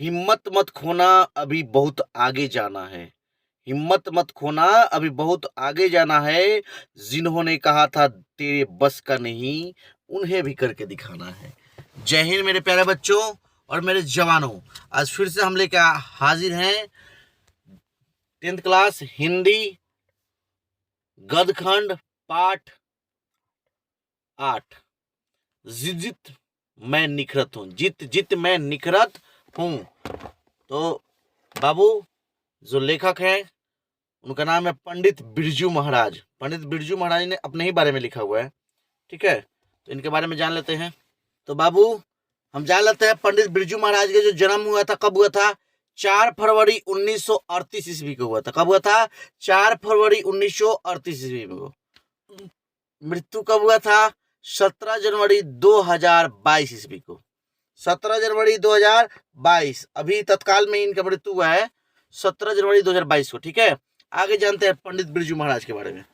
हिम्मत मत खोना, अभी बहुत आगे जाना है। हिम्मत मत खोना, अभी बहुत आगे जाना है। जिन्होंने कहा था तेरे बस का नहीं, उन्हें भी करके दिखाना है। जय हिंद मेरे प्यारे बच्चों और मेरे जवानों। आज फिर से हम लेकर हाजिर हैं 10th क्लास हिंदी गदखंड पाठ 8। जित जित मैं निखरत हूँ, जित जित मैं निखरत हूँ। तो बाबू जो लेखक है उनका नाम है पंडित बिरजू महाराज। पंडित बिरजू महाराज ने अपने ही बारे में लिखा हुआ है। ठीक है, तो इनके बारे में जान लेते हैं। तो बाबू हम जान लेते हैं पंडित बिरजू महाराज का जो जन्म हुआ था कब हुआ था। 4 फरवरी 1938 ईस्वी को हुआ था। कब हुआ था? 4 फरवरी 1938 ईस्वी को। मृत्यु कब हुआ था? 17 जनवरी 2022 ईस्वी को। 17 जनवरी 2022 अभी तत्काल में इनका मृत्यु हुआ है 17 जनवरी 2022 को। ठीक है, आगे जानते हैं पंडित बिरजू महाराज के बारे में।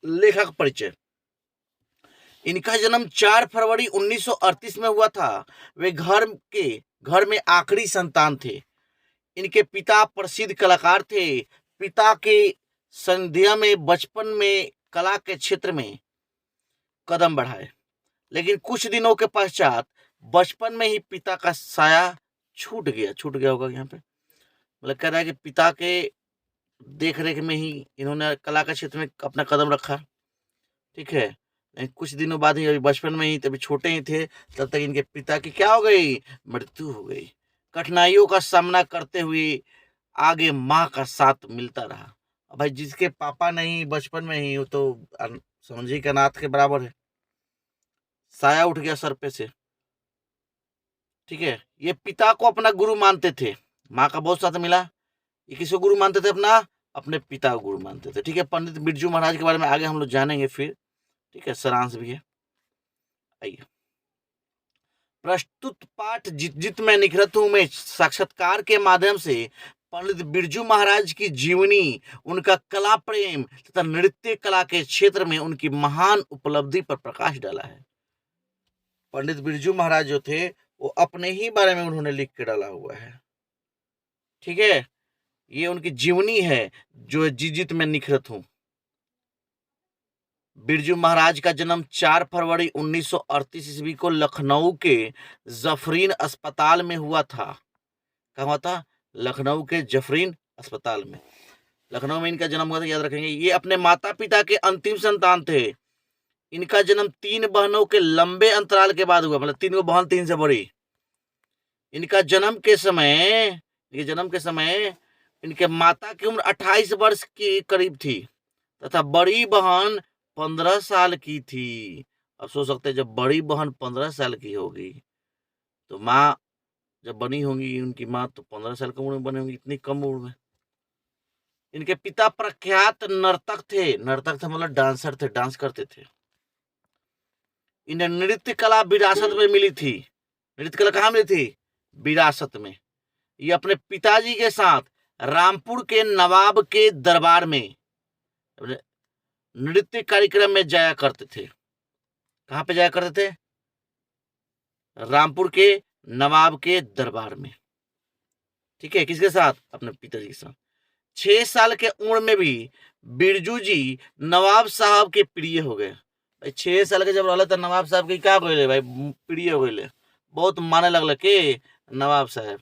लेखक परिचय। इनका जन्म 4 फरवरी 1938 में हुआ था। वे घर में आखिरी संतान थे। इनके पिता प्रसिद्ध कलाकार थे। पिता के संध्या में बचपन में कला के क्षेत्र में कदम बढ़ाए, लेकिन कुछ दिनों के पश्चात बचपन में ही पिता का साया छूट गया होगा यहाँ पे। मतलब कह रहा है कि पिता के देख रेख में ही इन्होंने कला के क्षेत्र में अपना कदम रखा। ठीक है, कुछ दिनों बाद ही, अभी बचपन में ही, तभी छोटे ही थे, तब तक इनके पिता की क्या हो गई? मृत्यु हो गई। कठिनाइयों का सामना करते हुए आगे माँ का साथ मिलता रहा। अब भाई जिसके पापा नहीं बचपन में ही, वो तो समझिए कि अनाथ के बराबर है। साया उठ गया सर पे से। ठीक है, ये पिता को अपना गुरु मानते थे। माँ का बहुत साथ मिला। ये किसको गुरु मानते थे? अपने पिता को गुरु मानते थे। ठीक है, पंडित बिरजू महाराज के बारे में आगे हम लोग जानेंगे फिर। ठीक है, सारांश भी है। आइए, प्रस्तुत पाठ जित जित मैं निखरत हूं में साक्षात्कार के माध्यम से पंडित बिरजू महाराज की जीवनी, उनका कला प्रेम तथा नृत्य कला के क्षेत्र में उनकी महान उपलब्धि पर प्रकाश डाला है। पंडित बिरजू महाराज जो थे वो अपने ही बारे में उन्होंने लिख के डाला हुआ है। ठीक है, ये उनकी जीवनी है जो जित जित मैं निखरत हूं। बिरजू महाराज का जन्म 4 फरवरी 1938 ईस्वी को लखनऊ के जफरीन अस्पताल में हुआ था। कहाँ हुआ था? लखनऊ के जफरीन अस्पताल में। लखनऊ में इनका जन्म हुआ था, याद रखेंगे। ये अपने माता पिता के अंतिम संतान थे। इनका जन्म 3 बहनों के लंबे अंतराल के बाद हुआ, मतलब 3 बहन 3 से बड़ी। इनका जन्म के समय इनके माता की उम्र 28 वर्ष के करीब थी तथा बड़ी बहन 15 साल की थी। अब सोच सकते हैं, जब बड़ी बहन 15 साल की होगी तो माँ जब बनी होंगी, उनकी माँ तो 15 साल की उम्र में बनी होंगी, इतनी कम उम्र में। इनके पिता प्रख्यात नर्तक थे मतलब डांसर थे, डांस करते थे। इन्हें नृत्य कला विरासत में मिली थी। नृत्य कला कहाँ मिली थी? विरासत में। ये अपने पिताजी के साथ रामपुर के नवाब के दरबार में नृत्य कार्यक्रम में जाया करते थे। कहाँ पे जाया करते थे? रामपुर के नवाब के दरबार में। ठीक है, किसके साथ? अपने पिताजी के साथ। 6 साल के उम्र में भी बिरजू जी नवाब साहब के प्रिय हो गए। भाई 6 साल के जब रहले तो नवाब साहब के क्या कहले भाई? प्रिय हो गए, बहुत माने लगल के नवाब साहब।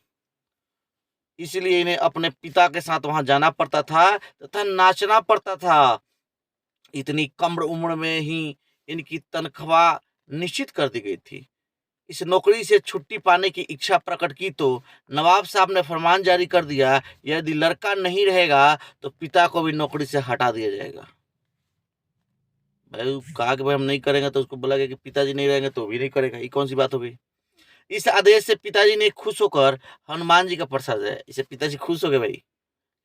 इसलिए इन्हें अपने पिता के साथ वहां जाना पड़ता था तथा नाचना पड़ता था। इतनी कम उम्र में ही इनकी तनख्वाह निश्चित कर दी गई थी। इस नौकरी से छुट्टी पाने की इच्छा प्रकट की तो नवाब साहब ने फरमान जारी कर दिया, यदि लड़का नहीं रहेगा तो पिता को भी नौकरी से हटा दिया जाएगा। भाई कहा कि भाई हम नहीं करेंगे, तो उसको बोला गया कि पिताजी नहीं रहेंगे तो भी नहीं करेगा। ये कौन सी बात हो गई? इस आदेश से पिताजी ने खुश होकर हनुमान जी का प्रसाद है। इसे पिताजी खुश हो गए, भाई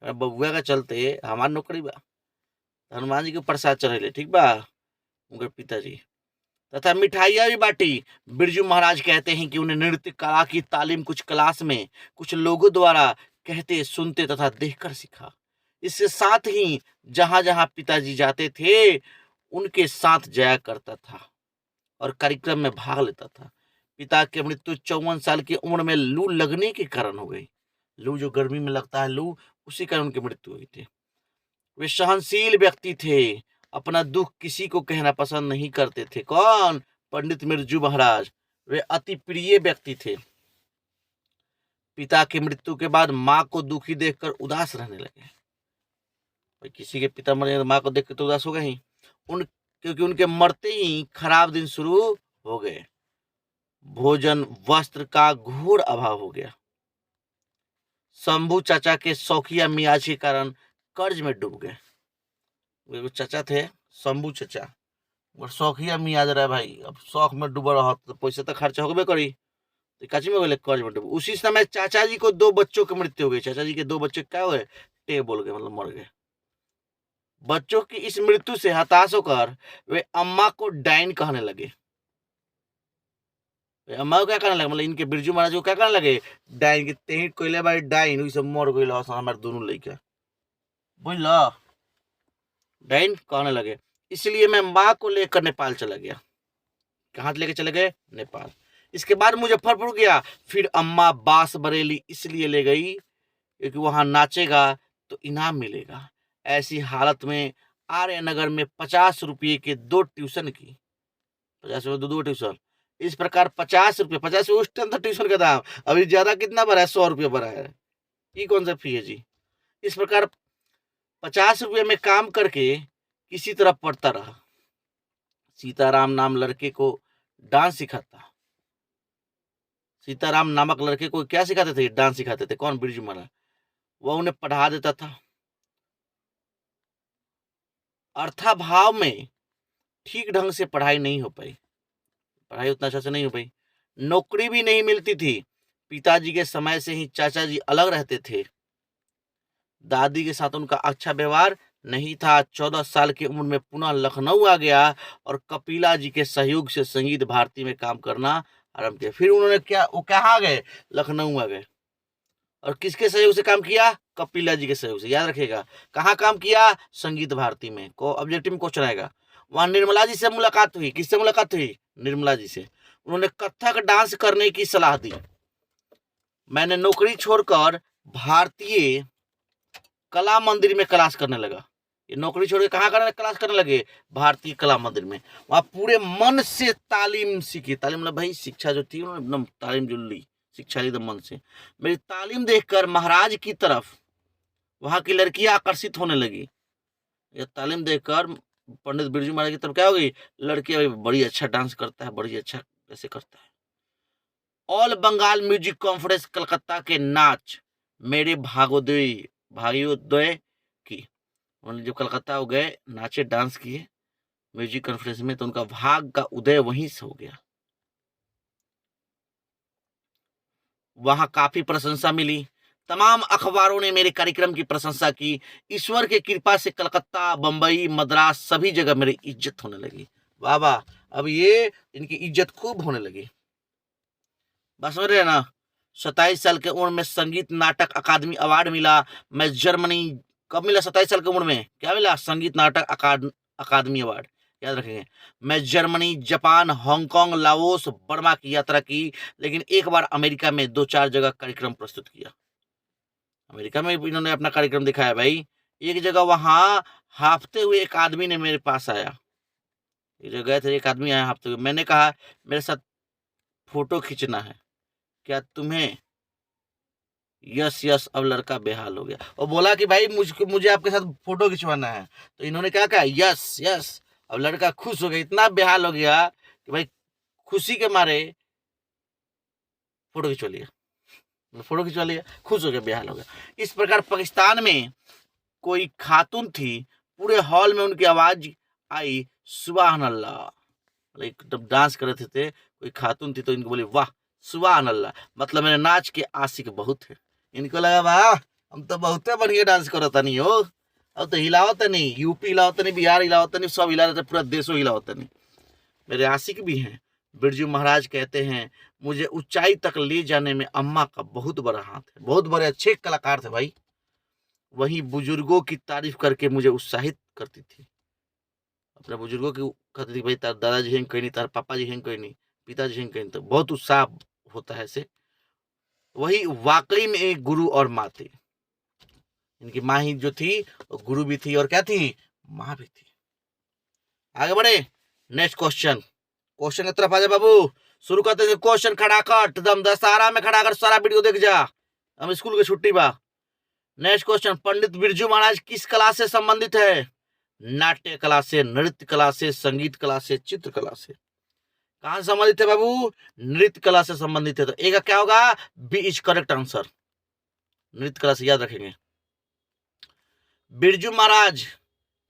बबुआ का चलते हमार नौकरी बा, हनुमान जी के प्रसाद चढ़े। ठीक बा उनके पिताजी। तथा मिठाइयाँ भी बांटी। बिरजू महाराज कहते हैं कि उन्हें नृत्य कला की तालीम कुछ क्लास में कुछ लोगों द्वारा कहते सुनते तथा देखकर सीखा। इसके साथ ही जहां जहां पिताजी जाते थे उनके साथ जाया करता था और कार्यक्रम में भाग लेता था। पिता की मृत्यु 54 साल की उम्र में लू लगने के कारण हो गई। लू जो गर्मी में लगता है लू, उसी कारण उनकी मृत्यु हुई थी। वे सहनशील व्यक्ति थे, अपना दुख किसी को कहना पसंद नहीं करते थे। कौन? पंडित बिरजू महाराज। वे अति प्रिय व्यक्ति थे। पिता की मृत्यु के बाद माँ को दुखी देखकर उदास रहने लगे। भाई किसी के पिता मरे तो माँ को देख के तो उदास हो गए ही क्योंकि उनके मरते ही खराब दिन शुरू हो गए। भोजन वस्त्र का घोर अभाव हो गया। शंभू चाचा के शौकिया मियाज के कारण कर्ज में डूब गए। वे चाचा थे शंभू चाचा, और शौकिया मियाज रहे भाई। अब शौक में डूबा रहा तो पैसे तो खर्चा होबे करी, तो काची में गए कर्ज में डूब। उसी समय चाचा जी को 2 बच्चों की मृत्यु हो गई। चाचा जी के 2 बच्चे क्या हुए? टे बोल गए, मतलब मर गए। बच्चों की इस मृत्यु से हताश होकर वे अम्मा को डाइन कहने लगे। अम्मा को क्या कहने लगे? मतलब इनके बिरजू महाराज को क्या कहने लगे? डाइन के तेही कोइले भाई डाइन हुई सब मर गई हमारे दोनों लड़का, बुझल? डाइन कहने लगे। इसलिए मैं माँ को लेकर नेपाल चला गया। कहाँ लेके चले गए? नेपाल। इसके बाद मुजफ्फरपुर गया। फिर अम्मा बास बरेली इसलिए ले गई क्योंकि वहां नाचेगा तो इनाम मिलेगा। ऐसी हालत में आर्यनगर में 50 रुपये के 2 ट्यूशन की, 50 रुपये 2 ट्यूशन। इस प्रकार 50 रुपये, 50 उस टाइम था ट्यूशन का दाम, अभी ज्यादा कितना बढ़ा है? 100 रुपये बढ़ा है। ये कौन सा फी है जी? इस प्रकार 50 रुपये में काम करके किसी तरह पढ़ता रहा। सीताराम नाम लड़के को डांस सिखाता। सीताराम नामक लड़के को क्या सिखाते थे? डांस सिखाते थे। कौन? बिरजू महाराज। वह उन्हें पढ़ा देता था। अर्थाभाव में ठीक ढंग से पढ़ाई नहीं हो पाई, पढ़ाई उतना अच्छा से नहीं हो पाई। नौकरी भी नहीं मिलती थी। पिताजी के समय से ही चाचा जी अलग रहते थे। दादी के साथ उनका अच्छा व्यवहार नहीं था। 14 साल की उम्र में पुनः लखनऊ आ गया और कपिला जी के सहयोग से संगीत भारती में काम करना आरंभ किया। फिर उन्होंने क्या, वो कहाँ गए? लखनऊ आ गए। और किसके सहयोग से काम किया? कपिला जी के सहयोग से। याद रखिएगा, कहाँ काम किया? संगीत भारती में। को ऑब्जेक्टिव में क्वेश्चन आएगा। वहां निर्मला जी से मुलाकात हुई। किससे मुलाकात हुई? निर्मला जी से। उन्होंने कथक डांस करने की सलाह दी। मैंने नौकरी छोड़कर भारतीय कला मंदिर में क्लास करने लगा। ये नौकरी छोड़ के कहाँ करने क्लास करने लगे? भारतीय कला मंदिर में। वहां पूरे मन से तालीम सीखी। तालीम मतलब भाई शिक्षा जो थी उन्होंने एकदम तालीम जो ली, शिक्षा ली एकदम मन से। मेरी तालीम देखकर महाराज की तरफ वहां की लड़कियां आकर्षित होने लगी। ये तालीम देखकर पंडित बिरजू महाराज की तरफ क्या हो गई? लड़की बड़ी अच्छा डांस करता है, बड़ी अच्छा कैसे करता है। All Bengal music conference Calcutta के नाच मेरे भाग्योदय की। जब कलकत्ता हो गए, नाचे, डांस किए म्यूजिक कॉन्फ्रेंस में, तो उनका भाग का उदय वहीं से हो गया। वहां काफी प्रशंसा मिली। तमाम अखबारों ने मेरे कार्यक्रम की प्रशंसा की। ईश्वर की कृपा से कलकत्ता, बंबई, मद्रास सभी जगह मेरी इज्जत होने लगी। वाह वाह, अब ये इनकी इज्जत खूब होने लगी। बस समझ रहे हैं ना? 27 साल की उम्र में संगीत नाटक अकादमी अवार्ड मिला। मैं जर्मनी, कब मिला? 27 साल की उम्र में क्या मिला? संगीत नाटक अकादमी अवार्ड। याद रखेंगे। मैं Germany, Japan, Hong Kong, Laos, Burma की यात्रा की, लेकिन एक बार अमेरिका में 2-4 जगह कार्यक्रम प्रस्तुत किया। अमेरिका में इन्होंने अपना कार्यक्रम दिखाया भाई। एक जगह वहां हाफते हुए एक आदमी ने मेरे पास आया। एक जगह गए थे, एक आदमी आया हाफते हुए। मैंने कहा मेरे साथ फोटो खींचना है, क्या तुम्हें? Yes yes. अब लड़का बेहाल हो गया और बोला कि भाई मुझे आपके साथ फोटो खिंचवाना है। तो इन्होंने क्या कहा? Yes yes. अब लड़का खुश हो गया, इतना बेहाल हो गया कि भाई खुशी के मारे फोटो खिंचवा लिया, फोटो खिंचवा लिया, खुश हो गया, बेहाल हो गया। इस प्रकार पाकिस्तान में कोई खातून थी, पूरे हॉल में उनकी आवाज आई, सुबहान अल्लाह। एकदम डांस कर रहे थे, कोई खातून थी तो इनको बोली वाह सुबहान अल्लाह, मतलब मेरे नाच के आशिक बहुत है। इनको लगा वाह हम तो बहुत बढ़िया डांस करता नहीं हो, अब तो हिलावत नहीं, यूपी हिलावत नहीं, बिहार हिलावत नहीं, सब हिला रहे थे, पूरा देशों हिलावत नहीं। मेरे आशिक भी हैं। बिरजू महाराज कहते हैं मुझे ऊंचाई तक ले जाने में अम्मा का बहुत बड़ा हाथ है। बहुत बड़े अच्छे कलाकार थे भाई। वहीं बुजुर्गों की तारीफ करके मुझे उत्साहित करती थी। अपने बुजुर्गों की कहती थी भाई तार दादाजी हैं कोई नहीं, तार पापा जी हैं कोई नहीं, पिताजी हैं कहीं तो बहुत उत्साह होता है ऐसे। वही वाकई में एक गुरु और माँ थे। इनकी माँ ही जो थी वो गुरु भी थी और क्या थी, माँ भी थी। आगे बढ़े, नेक्स्ट क्वेश्चन। क्वेश्चन की तरफ आ जा बाबू। शुरू करते हैं क्वेश्चन खड़ाखट दम दशहरा में खड़ा कर सारा वीडियो देख जा, हम स्कूल की छुट्टी बा। नेक्स्ट क्वेश्चन, पंडित बिरजू महाराज किस कला से संबंधित है? नाट्य कला से, नृत्य कला से, संगीत कला से, चित्रकला से? कहां से संबंधित है बाबू? नृत्य कला से संबंधित है। तो ए का क्या होगा? B is correct answer. नृत्य कला से याद रखेंगे। बिरजू महाराज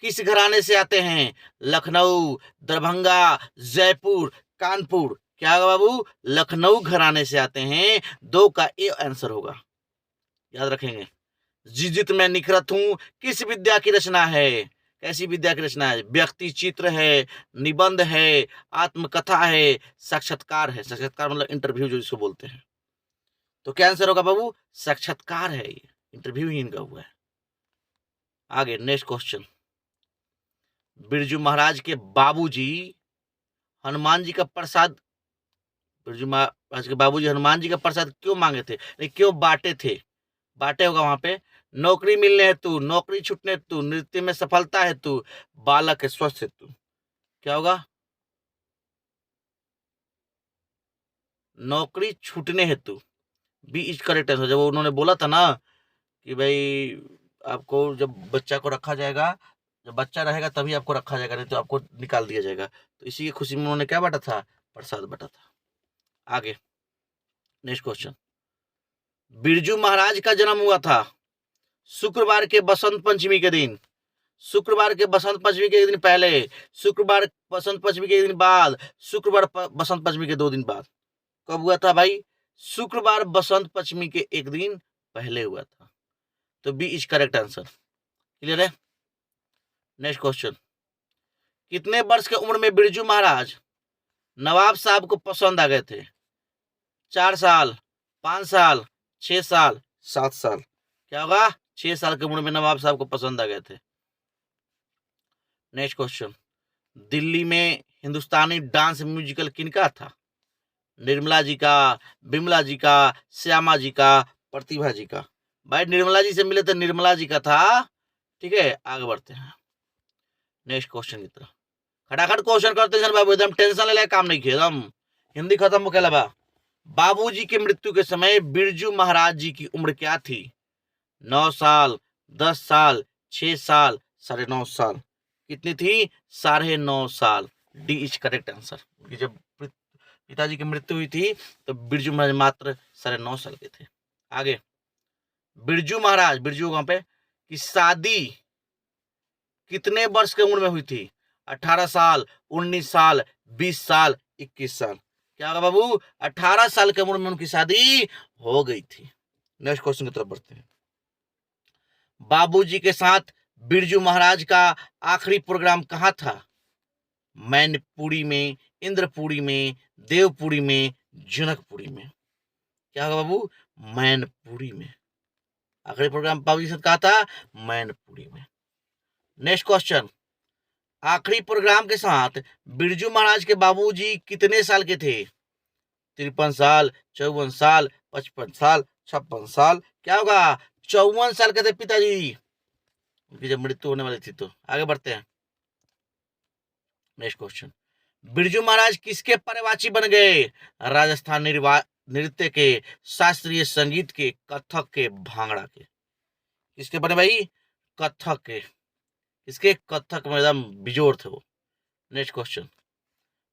किस घराने से आते हैं? लखनऊ, दरभंगा, जयपुर, कानपुर? क्या होगा बाबू? लखनऊ घराने से आते हैं। 2 का ए आंसर होगा, याद रखेंगे। जिजित मैं निखरत हूं किस विद्या की रचना है? कैसी विद्या की रचना है? व्यक्ति चित्र है, निबंध है, आत्मकथा है, साक्षात्कार है। साक्षात्कार मतलब इंटरव्यू जो इसको बोलते हैं। तो क्या आंसर होगा बाबू? साक्षात्कार है, ये इंटरव्यू ही इनका हुआ है। आगे नेक्स्ट क्वेश्चन, बिरजू महाराज के बाबूजी हनुमान जी का प्रसाद, बिरजू महाराज के बाबूजी हनुमान जी का प्रसाद क्यों मांगे थे, नहीं क्यों बांटे थे? बांटे होगा वहां पे। नौकरी मिलने हेतु, नौकरी छूटने हेतु, नृत्य में सफलता हेतु, बालक के स्वस्थ हेतु? क्या होगा? नौकरी छूटने हेतु, बी इज करेक्ट आंसर। जब उन्होंने बोला था ना कि भाई आपको जब बच्चा को रखा जाएगा, जब बच्चा रहेगा तभी आपको रखा जाएगा, नहीं तो आपको निकाल दिया जाएगा। तो इसी की खुशी में उन्होंने क्या बांटा था? प्रसाद बांटा था। आगे नेक्स्ट क्वेश्चन, बिरजू महाराज का जन्म हुआ था शुक्रवार के बसंत पंचमी के दिन, शुक्रवार के बसंत पंचमी के एक दिन पहले, शुक्रवार बसंत पंचमी के एक दिन बाद, शुक्रवार बसंत पंचमी के 2 दिन बाद? कब हुआ था भाई? शुक्रवार बसंत पंचमी के एक दिन पहले हुआ था। तो B is correct answer. Clear है? नेक्स्ट क्वेश्चन, कितने वर्ष की उम्र में बिरजू महाराज नवाब साहब को पसंद आ गए थे? 4 साल, 5 साल, 6 साल, 7 साल? क्या होगा? 6 साल की उम्र में नवाब साहब को पसंद आ गए थे। नेक्स्ट क्वेश्चन, दिल्ली में हिंदुस्तानी डांस म्यूजिकल किनका था? निर्मला जी का, बिमला जी का, श्यामा जी का, प्रतिभा जी का? भाई निर्मला जी से मिले तो निर्मला जी का था। ठीक है, आगे बढ़ते हैं नेक्स्ट क्वेश्चन की तरफ। खटाखट क्वेश्चन करते हैं बाबू, एकदम टेंशन ले काम नहीं किया, एकदम हिंदी खत्म हो गया बा। बाबूजी की मृत्यु के समय बिरजू महाराज जी की उम्र क्या थी? 9 साल, 10 साल, 6 साल, 9.5 साल? कितनी थी? 9.5 साल। D is correct answer. जब पिताजी की मृत्यु हुई थी तो बिरजू महाराज मात्र 9.5 साल के थे। आगे, बिरजू महाराज, बिरजू वहां पे की शादी कितने वर्ष की उम्र में हुई थी? 18 साल, 19 साल, 20 साल, 21 साल? क्या होगा बाबू? 18 साल की उम्र में उनकी शादी हो गई थी। नेक्स्ट क्वेश्चन की तरफ बढ़ते हैं। बाबूजी के साथ बिरजू महाराज का आखिरी प्रोग्राम कहाँ था? मैनपुरी में, इंद्रपुरी में, देवपुरी में, जनकपुरी में? क्या होगा बाबू? मैनपुरी में। आखिरी प्रोग्राम बाबूजी के साथ कहा था? मैनपुरी में। नेक्स्ट क्वेश्चन, आखिरी प्रोग्राम के साथ बिरजू महाराज के बाबूजी कितने साल के थे? 53 साल, 54 साल, 55 साल, 56 साल? क्या होगा? 54 साल के थे पिताजी उनकी जब मृत्यु होने वाली थी। तो आगे बढ़ते हैं नेक्स्ट क्वेश्चन, बिरजू महाराज किसके पर्यवाची बन गए? राजस्थान नृत्य के, शास्त्रीय संगीत के, कथक के, भांगड़ा के? किसके बने भाई? कथक के। इसके कथक में एकदम बिजोड़ थे वो। नेक्स्ट क्वेश्चन,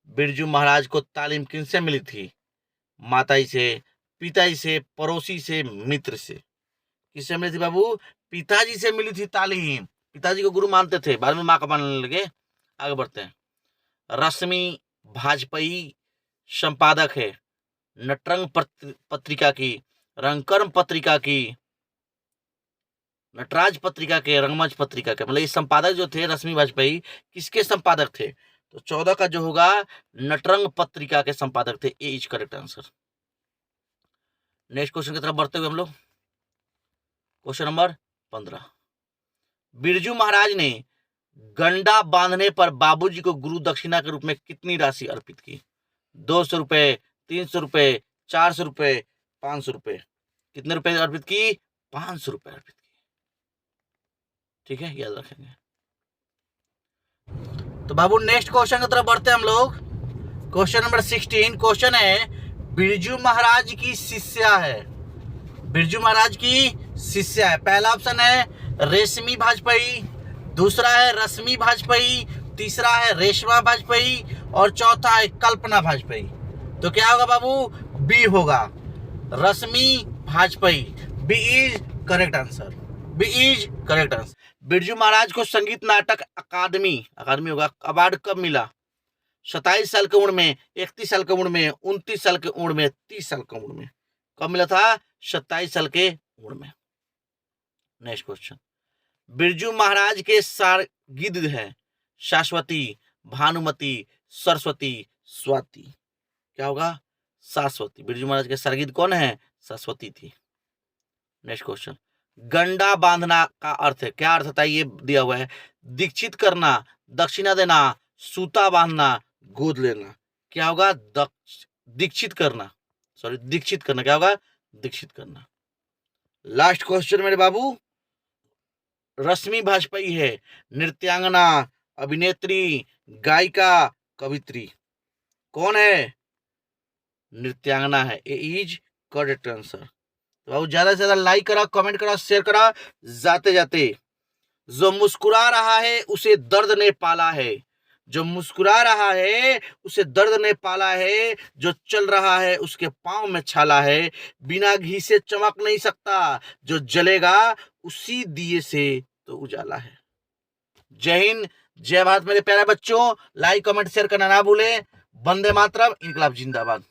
बिरजू महाराज को तालीम किनसे मिली थी? माताजी से, पिताजी से, पड़ोसी से, मित्र से? किससे मिली थी बाबू? पिताजी से मिली थी तालीम। पिताजी को गुरु मानते थे, बाद में माँ का मानने लगे। आगे बढ़ते हैं, रश्मि भाजपेयी संपादक है नटरंग पत्रिका की, रंगकर्म पत्रिका की, नटराज पत्रिका के, रंगमंच पत्रिका के? मतलब ये संपादक जो थे रश्मि भाजपेयी किसके संपादक थे? तो 14 का जो होगा नटरंग पत्रिका के संपादक थे। A is correct answer. Next question की तरफ बढ़ते हुए हम लोग, क्वेश्चन नंबर 15, बिरजू महाराज ने गंडा बांधने पर बाबूजी को गुरु दक्षिणा के रूप में कितनी राशि अर्पित की? 200 रुपये, 300 रुपये, 400 रुपये, 500 रुपये। कितने रुपए अर्पित की? 500 रुपये अर्पित की। ठीक है, याद रखेंगे। तो बाबू नेक्स्ट क्वेश्चन की तरफ बढ़ते हैं हम लोग। क्वेश्चन नंबर 16 क्वेश्चन है, बिरजू महाराज की शिष्या है। बिरजू महाराज की शिष्या है। पहला ऑप्शन है रेशमी वाजपेयी, दूसरा है रश्मि वाजपेयी, तीसरा है रेशमा वाजपेयी और चौथा है कल्पना वाजपेयी। तो क्या होगा बाबू? बी होगा, Rashmi Vajpayee. B is correct answer. B is correct answer. Birju Maharaj को संगीत नाटक अकादमी होगा अवार्ड कब मिला? 27 साल की उम्र में, 31 साल की उम्र में, 29 साल की उम्र में, 30 साल की उम्र में। कब मिला था? 27 साल के उम्र में। नेक्स्ट क्वेश्चन, बिरजू महाराज के शागिर्द हैं शाश्वती, भानुमति, सरस्वती, स्वाति। क्या होगा? शाश्वती। बिरजू महाराज के शागिर्द कौन है? सरस्वती थी। नेक्स्ट क्वेश्चन, गंडा बांधना का अर्थ है, क्या अर्थ था? ये दिया हुआ है, दीक्षित करना, दक्षिणा देना, सूता बांधना, गोद लेना। क्या होगा? दीक्षित करना। सॉरी, दीक्षित करना। क्या होगा? दीक्षित करना। लास्ट क्वेश्चन मेरे बाबू, रश्मि वाजपेयी है नृत्यांगना, अभिनेत्री, गायिका, कवित्री। कौन है? नृत्यांगना है। ए इज करेक्ट आंसर। तो ज्यादा से ज्यादा लाइक करा, कमेंट करा, शेयर करा। जाते जाते, जो मुस्कुरा रहा है उसे दर्द ने पाला है, जो मुस्कुरा रहा है उसे दर्द ने पाला है, जो चल रहा है उसके पांव में छाला है, बिना घी से चमक नहीं सकता, जो जलेगा उसी दिए से तो उजाला है। जय हिंद, जय भारत मेरे प्यारे बच्चों। लाइक कमेंट शेयर करना ना भूलें। वंदे मातरम, इनकलाब जिंदाबाद।